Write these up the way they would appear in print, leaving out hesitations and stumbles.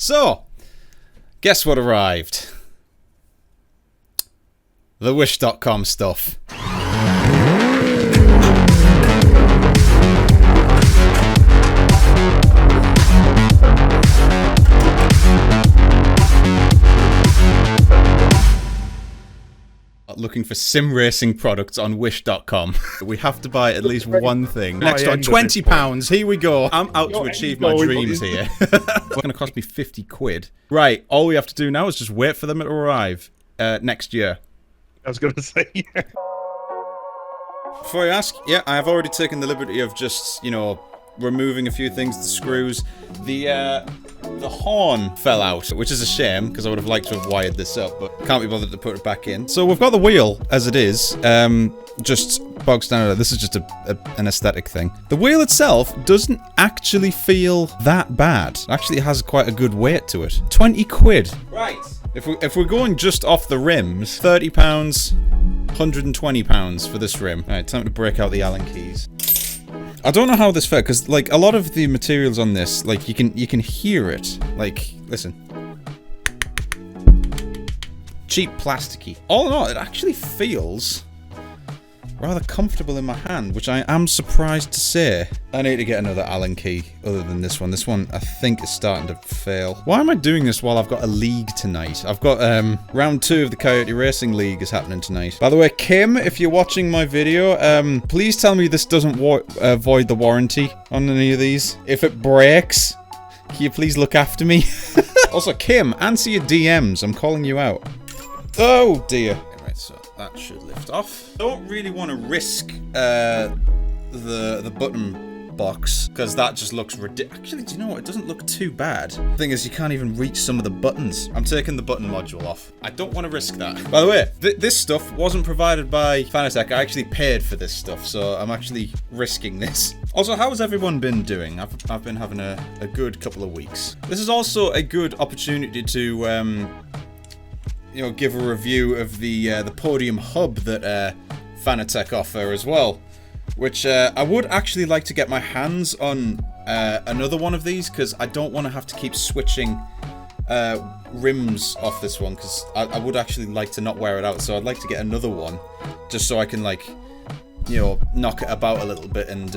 So, guess what arrived? The Wish.com stuff. Looking for sim racing products on Wish.com. We have to buy at least one thing. Next one, £20. Here we go. I'm out to achieve my dreams here. It's going to cost me 50 quid. Right, all we have to do now is just wait for them to arrive next year. I was going to say, yeah. Before you ask, yeah, I have already taken the liberty of just, you know, removing a few things, the screws. The horn fell out, which is a shame, because I would have liked to have wired this up, but can't be bothered to put it back in. So we've got the wheel, as it is, just bog standard. This is just an aesthetic thing. The wheel itself doesn't actually feel that bad. Actually, it has quite a good weight to it. 20 quid. Right. If we're going just off the rims, £30, £120 for this rim. Alright, time to break out the Allen keys. I don't know how this felt, because like a lot of the materials on this, like you can hear it. Like, listen. Cheap plasticky. All in all, it actually feels rather comfortable in my hand, which I am surprised to say. I need to get another Allen key other than this one. This one I think is starting to fail. Why am I doing this while I've got a league tonight? I've got round 2 of the Coyote Racing League is happening tonight. By the way, Kim, if you're watching my video, please tell me this doesn't void the warranty on any of these. If it breaks, can you please look after me? Also, Kim, answer your DMs. I'm calling you out. Oh dear. Right, so that should lift off. Don't really want to risk the button box, because that just looks ridiculous. Actually, do you know what? It doesn't look too bad. The thing is, you can't even reach some of the buttons. I'm taking the button module off. I don't want to risk that. By the way, this stuff wasn't provided by Fanatec. I actually paid for this stuff, so I'm actually risking this. Also, how has everyone been doing? I've been having a good couple of weeks. This is also a good opportunity to you know, give a review of the Podium hub that Fanatec offer as well, which I would actually like to get my hands on another one of these, because I don't want to have to keep switching rims off this one, because I would actually like to not wear it out. So I'd like to get another one, just so I can, like, you know, knock it about a little bit and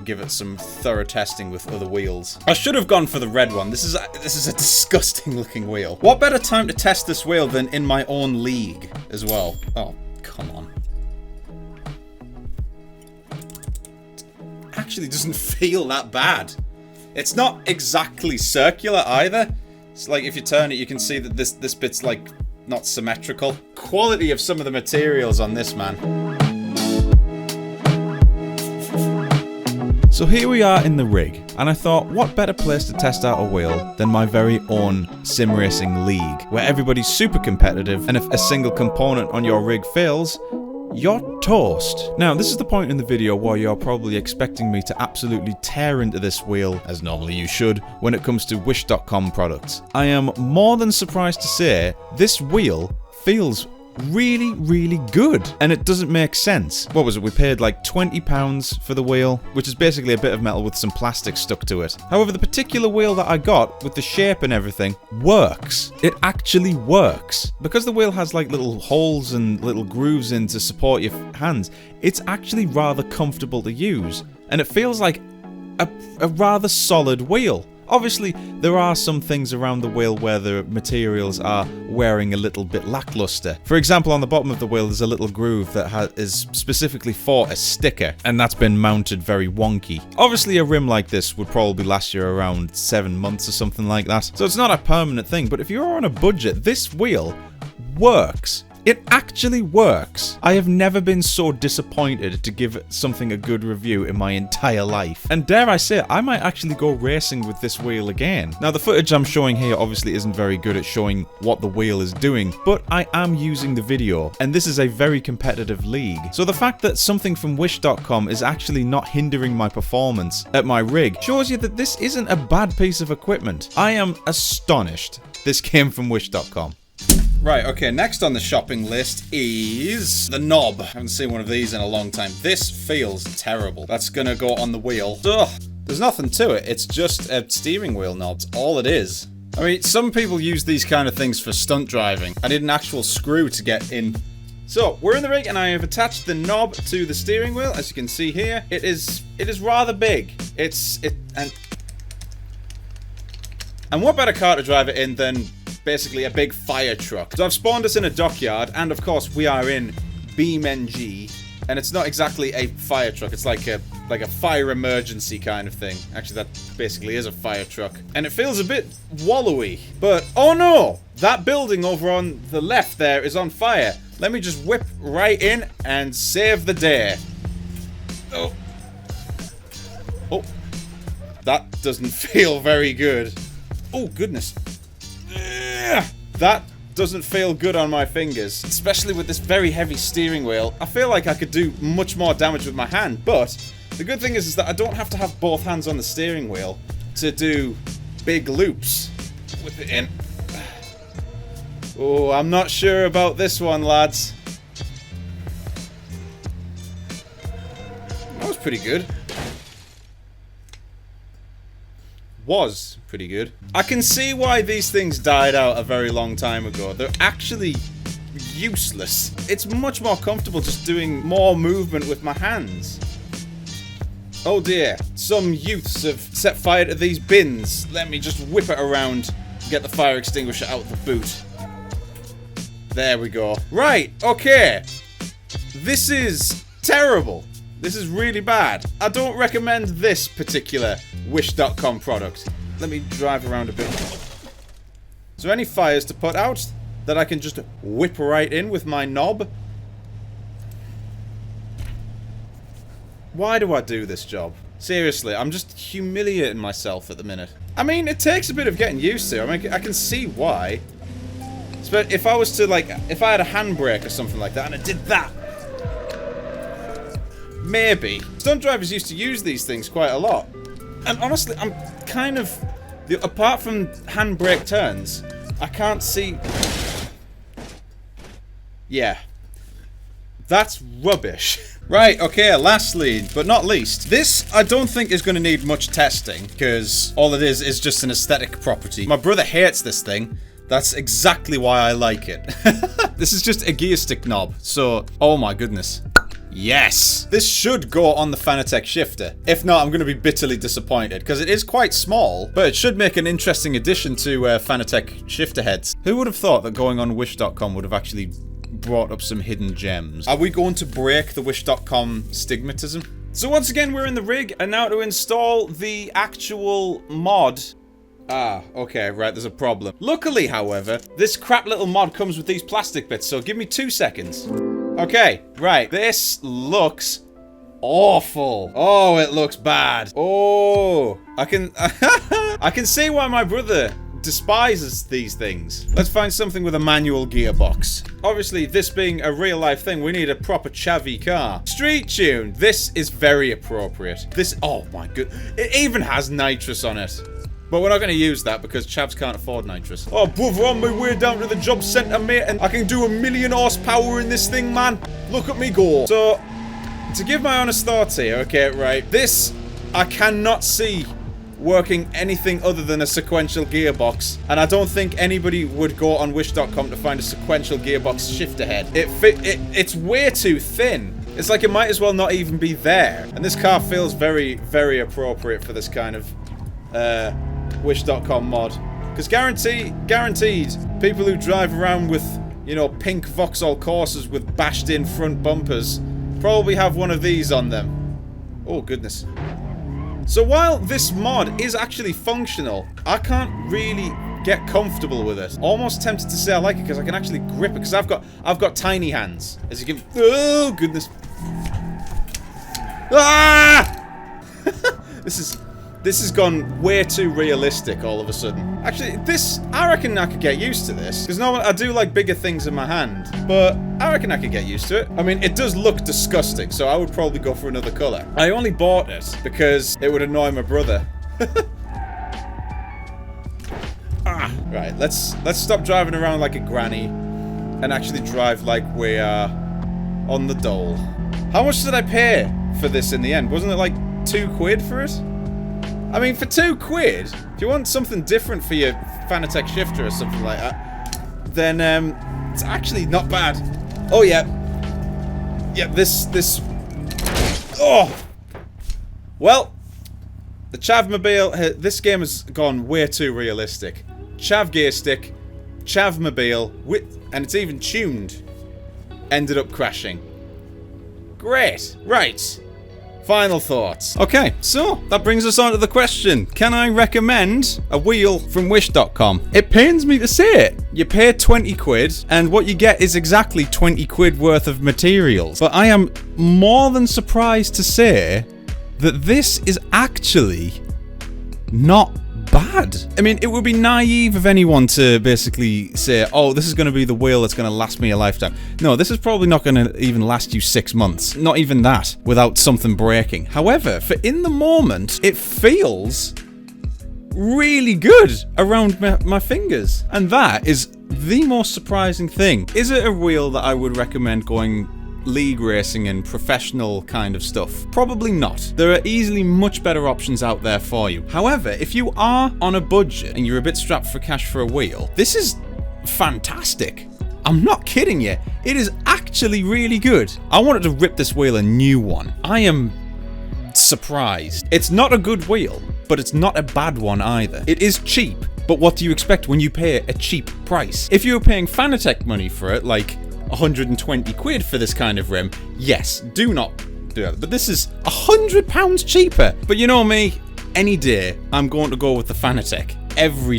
give it some thorough testing with other wheels. I should have gone for the red one. This is a disgusting looking wheel. What better time to test this wheel than in my own league as well? Oh, come on. It actually doesn't feel that bad. It's not exactly circular either. It's like if you turn it, you can see that this bit's like not symmetrical. Quality of some of the materials on this, man. So here we are in the rig, and I thought, what better place to test out a wheel than my very own sim racing league, where everybody's super competitive, and if a single component on your rig fails, you're toast. Now, this is the point in the video where you're probably expecting me to absolutely tear into this wheel, as normally you should, when it comes to Wish.com products. I am more than surprised to say, this wheel feels really, really good, and it doesn't make sense. What was it? We paid like £20 for the wheel, which is basically a bit of metal with some plastic stuck to it. However, the particular wheel that I got, with the shape and everything, works. It actually works. Because the wheel has like little holes and little grooves in to support your hands, it's actually rather comfortable to use, and it feels like a rather solid wheel. Obviously, there are some things around the wheel where the materials are wearing a little bit lackluster. For example, on the bottom of the wheel there's a little groove that is specifically for a sticker, and that's been mounted very wonky. Obviously, a rim like this would probably last you around 7 months or something like that, so it's not a permanent thing, but if you're on a budget, this wheel works. It actually works. I have never been so disappointed to give something a good review in my entire life. And dare I say, I might actually go racing with this wheel again. Now, the footage I'm showing here obviously isn't very good at showing what the wheel is doing, but I am using the video, and this is a very competitive league. So the fact that something from Wish.com is actually not hindering my performance at my rig shows you that this isn't a bad piece of equipment. I am astonished this came from Wish.com. Right, okay, next on the shopping list is the knob. I haven't seen one of these in a long time. This feels terrible. That's gonna go on the wheel. Ugh, there's nothing to it. It's just a steering wheel knob. That's all it is. I mean, some people use these kind of things for stunt driving. I need an actual screw to get in. So, we're in the rig and I have attached the knob to the steering wheel. As you can see here, it is rather big. And what better car to drive it in than basically a big fire truck? So I've spawned us in a dockyard, and of course we are in BeamNG, and it's not exactly a fire truck. It's like a fire emergency kind of thing. Actually, that basically is a fire truck, and it feels a bit wallowy. But oh no, that building over on the left there is on fire. Let me just whip right in and save the day. Oh, that doesn't feel very good. Oh, goodness. That doesn't feel good on my fingers, especially with this very heavy steering wheel. I feel like I could do much more damage with my hand, but the good thing is that I don't have to have both hands on the steering wheel to do big loops with it in. Oh, I'm not sure about this one, lads. That was pretty good. Was pretty good. I can see why these things died out a very long time ago. They're actually useless. It's much more comfortable just doing more movement with my hands. Oh dear, some youths have set fire to these bins. Let me just whip it around and get the fire extinguisher out the boot. There we go. Right, okay. This is terrible. This is really bad. I don't recommend this particular Wish.com product. Let me drive around a bit. Is there any fires to put out that I can just whip right in with my knob? Why do I do this job? Seriously, I'm just humiliating myself at the minute. I mean, it takes a bit of getting used to. I mean, I can see why. But if I was to, like, if I had a handbrake or something like that and I did that, maybe. Stunt drivers used to use these things quite a lot. And honestly, I'm kind of... apart from handbrake turns, I can't see... Yeah. That's rubbish. Right, okay, lastly, but not least. This, I don't think is going to need much testing, because all it is just an aesthetic property. My brother hates this thing. That's exactly why I like it. This is just a gear stick knob, so... Oh my goodness. Yes! This should go on the Fanatec shifter. If not, I'm going to be bitterly disappointed, because it is quite small, but it should make an interesting addition to Fanatec shifter heads. Who would have thought that going on Wish.com would have actually brought up some hidden gems? Are we going to break the Wish.com stigmatism? So once again, we're in the rig, and now to install the actual mod. Ah, okay, right, there's a problem. Luckily, however, this crap little mod comes with these plastic bits, so give me 2 seconds. Okay, right, this looks awful. Oh, it looks bad. Oh, I can see why my brother despises these things. Let's find something with a manual gearbox. Obviously, this being a real life thing, we need a proper chavvy car. Street tune. This is very appropriate. This, oh my god, it even has nitrous on it. But we're not going to use that because chavs can't afford nitrous. Oh, brother, on my way down to the job centre, mate, and I can do 1,000,000 horsepower in this thing, man. Look at me go. So, to give my honest thoughts here, okay, right, this, I cannot see working anything other than a sequential gearbox, and I don't think anybody would go on Wish.com to find a sequential gearbox shifter head. It's way too thin. It's like it might as well not even be there. And this car feels very, very appropriate for this kind of Wish.com mod, because guaranteed people who drive around with, you know, pink Vauxhall Corsas with bashed in front bumpers probably have one of these on them. Oh goodness. So while this mod is actually functional, I can't really get comfortable with it. Almost tempted to say I like it because I can actually grip it, because I've got tiny hands, as you can. Oh goodness. Ah! This has gone way too realistic all of a sudden. Actually, this, I reckon I could get used to this. Because normally I do like bigger things in my hand. But I reckon I could get used to it. I mean, it does look disgusting, so I would probably go for another colour. I only bought it because it would annoy my brother. Right, let's stop driving around like a granny and actually drive like we are on the dole. How much did I pay for this in the end? Wasn't it like £2 for it? I mean, for £2, if you want something different for your Fanatec shifter or something like that, then it's actually not bad. Oh yeah, this. Oh, well, the Chavmobile. This game has gone way too realistic. Chav gear stick, Chavmobile, and it's even tuned. Ended up crashing. Great. Right. Final thoughts. Okay, so that brings us on to the question. Can I recommend a wheel from Wish.com? It pains me to say it. You pay £20 and what you get is exactly £20 worth of materials. But I am more than surprised to say that this is actually not bad. I mean, it would be naive of anyone to basically say, oh, this is going to be the wheel that's going to last me a lifetime. No, this is probably not going to even last you 6 months. Not even that, without something breaking. However, for in the moment, it feels really good around my fingers. And that is the most surprising thing. Is it a wheel that I would recommend going league racing and professional kind of stuff? Probably not. There are easily much better options out there for you. However, if you are on a budget and you're a bit strapped for cash for a wheel, this is fantastic. I'm not kidding you. It is actually really good. I wanted to rip this wheel a new one. I am surprised. It's not a good wheel, but it's not a bad one either. It is cheap, but what do you expect when you pay a cheap price? If you were paying Fanatec money for it, like £120 for this kind of rim, yes, do not do that. But this is £100 cheaper. But you know me, any day I'm going to go with the Fanatec. Every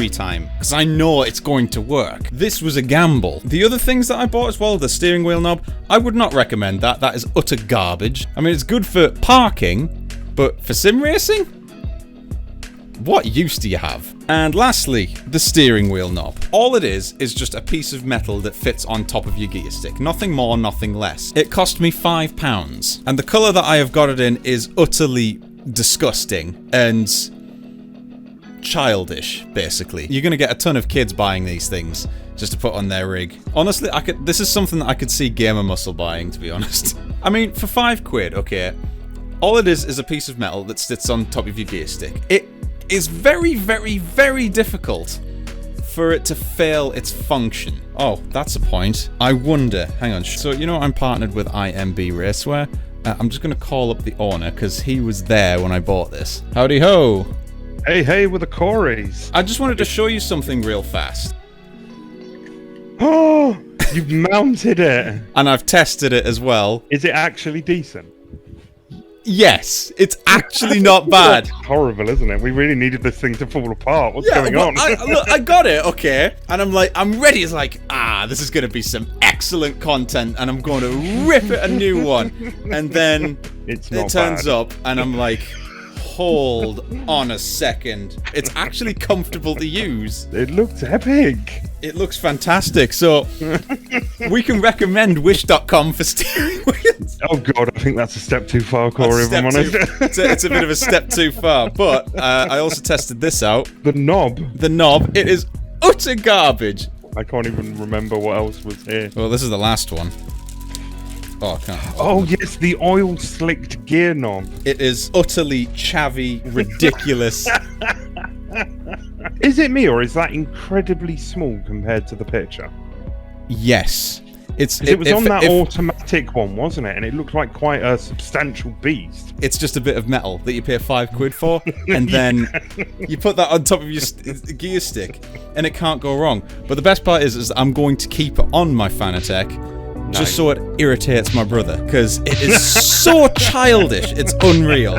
time, because I know it's going to work. This was a gamble. The other things that I bought as well, the steering wheel knob, I would not recommend that. That is utter garbage. I mean, it's good for parking, but for sim racing? What use do you have? And lastly, the steering wheel knob. All it is just a piece of metal that fits on top of your gear stick. Nothing more, nothing less. It cost me £5. And the colour that I have got it in is utterly disgusting and childish, basically. You're going to get a ton of kids buying these things just to put on their rig. Honestly, this is something that I could see Gamer Muscle buying, to be honest. I mean, for £5, okay, all it is a piece of metal that sits on top of your gear stick. It is very, very, very difficult for it to fail its function. Oh, that's a point. I wonder, hang on. So, you know, I'm partnered with IMB Racewear. I'm just going to call up the owner because he was there when I bought this. Howdy ho. Hey, with the Corys. I just wanted to show you something real fast. Oh, you've mounted it. And I've tested it as well. Is it actually decent? Yes, it's actually not bad. Horrible, isn't it? We really needed this thing to fall apart. What's going on? Look, I got it, okay. And I'm like, I'm ready. It's like, this is going to be some excellent content. And I'm going to rip it a new one. And then it turns up and I'm like, hold on a second. It's actually comfortable to use. It looks epic. It looks fantastic. So we can recommend Wish.com for steering wheels. Oh god, I think that's a step too far, Corey, if I'm honest. It's a bit of a step too far. But I also tested this out. The knob. The knob. It is utter garbage. I can't even remember what else was here. Well, this is the last one. Oh, I can't. Oh yes, the oil slicked gear knob. It is utterly chavvy, ridiculous. Is it me, or is that incredibly small compared to the picture? Yes. It was on that automatic one, wasn't it? And it looked like quite a substantial beast. It's just a bit of metal that you pay £5 for, and then you put that on top of your gear stick, and it can't go wrong. But the best part is I'm going to keep it on my Fanatec. Just so it irritates my brother, because it is so childish, it's unreal.